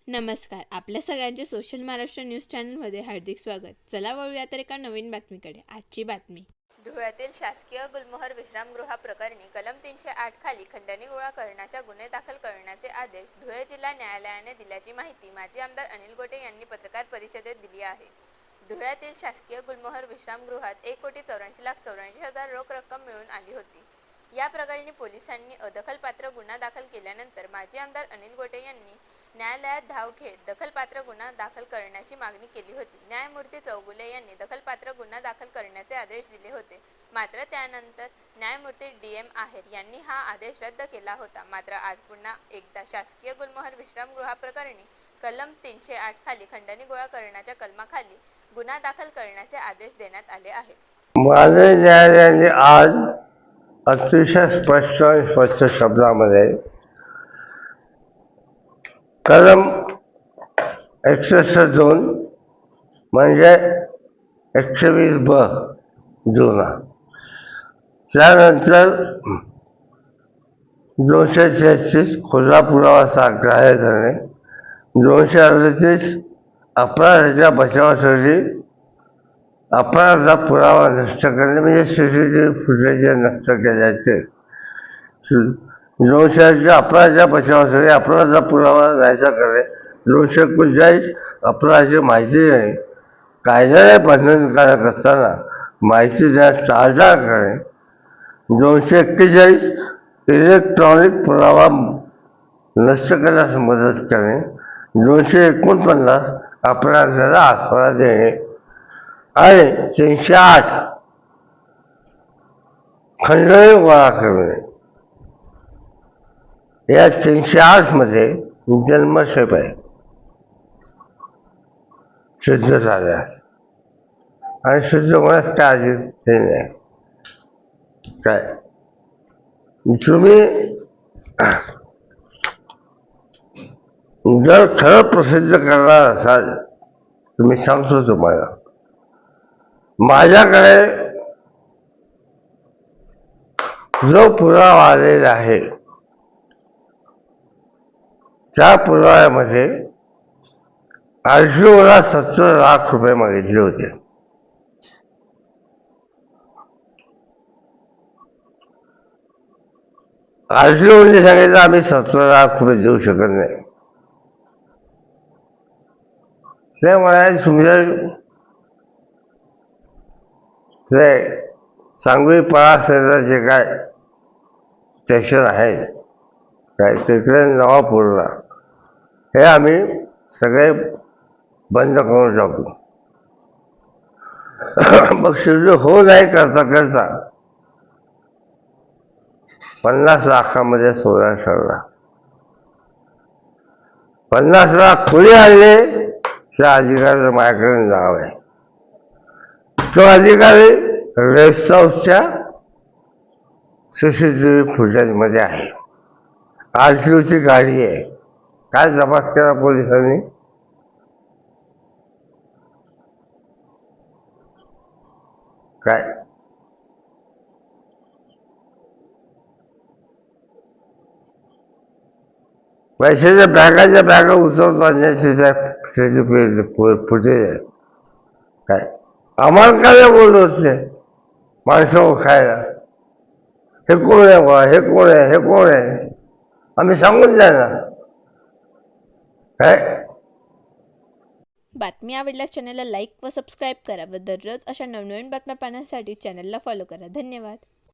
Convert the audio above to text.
नमस्कार. आपल्या सगळ्यांचे सोशल महाराष्ट्र न्यूज चॅनलमध्ये हार्दिक स्वागत. चला वळूया तर एका नवीन बातमीकडे. आजची बातमी. धुळ्यातील शासकीय गुलमोहर विश्रामगृहाप्रकरणी कलम 308 खाली खंडणी गोळा करण्याचा गुन्हे दाखल करण्याचे आदेश धुळे जिल्हा न्यायालयाने दिल्याची माहिती माजी आमदार अनिल गोटे यांनी पत्रकार परिषदेत दिली आहे. धुळ्यातील शासकीय गुलमोहर विश्रामगृहात 1,84,84,00,000 रोख रक्कम मिळून आली होती. या प्रकरणी पोलिसांनी अदखलपात्र गुन्हा दाखल केल्यानंतर माजी आमदार अनिल गोटे यांनी न्यायालयात धाव घेत दखलपात्र गुन्हा दाखल करण्याची मागणी केली होती. न्यायमूर्ती चौगुले यांनी दखलपात्र गुन्हा दाखल करण्याचे आदेश दिले होते. मात्र त्यानंतर न्यायमूर्ती DM आहेर यांनी हा आदेश रद्द केला होता. मात्र आज पुन्हा एकदा शासकीय गुलमोहर विश्रामगृहाप्रकरणी कलम 308 खाली खंडणी गोळा करण्याच्या कलमाखाली गुन्हा दाखल करण्याचे आदेश देण्यात आले आहेत. माननीय न्यायालयाने आज अतिशय स्पष्ट आणि स्वच्छ शब्दामध्ये कलम 162 म्हणजे 120B जुना, त्यानंतर 233 खुला पुरावा ग्राह्य करणे, 238 अपराधाच्या बचावासाठी अपराधाचा पुरावा नष्ट करणे म्हणजे CCTV फुटेज नष्ट केल्याचे, 238 अपराधाच्या बचावासाठी अपराधाचा पुरावा नाहीसा करणे, 239 अपराधाची माहिती देणे, कायद्याने बंधनकारक असताना माहिती देण्यास टाळाटाळ करणे, 241 इलेक्ट्रॉनिक पुरावा नष्ट करण्यास मदत करणे, 249 अपराधाला आसरा देणे आणि 308 खंडणी गोळा करणे. या 308 मध्ये जन्मठेप आहे सिद्ध झाल्यास, आणि सिद्ध होण्यास काय हे नाही. काय तुम्ही जर खरं प्रसिद्ध करणार असाल, तुम्ही सांगतो तुम्हाला, माझ्याकडे जो पुरावा आलेला आहे त्या पुराव्यामध्ये RTOला 70 लाख रुपये मागितले होते. RTOने सांगितलं आम्ही 70 लाख रुपये देऊ शकत नाही. ते म्हणाले तुमच्या ते सांगवी पळासेचा जे काय स्टेशन आहे काय तिकडे नवापूरला, हे आम्ही सगळे बंद करून टाकू. मग सिद्ध हो नाही करता करता 50 लाखामध्ये सोळा ठरला. 50 लाख कोणी आणले त्या अधिकाऱ्याचं माझ्याकडे नाव आहे. तो अधिकारी रेस्ट हाऊसच्या CCTV फुटेजमध्ये आहे. RTOची गाडी आहे. काय तपास केला पोलिसांनी? काय पैशाच्या बॅगाच्या बॅगा उचलत आणण्याचे फुटेज आहे. काय आम्हाला काय बोललो होते माणसं खायला, हे कोण आहे बा, हे कोण आहे, हे कोण आहे, आम्ही सांगून द्या ना. काय बातमी आवडल्यास चॅनलला लाईक व सबस्क्राईब करा व दररोज अशा नवनवीन बातम्या पाहण्यासाठी चॅनलला फॉलो करा. धन्यवाद.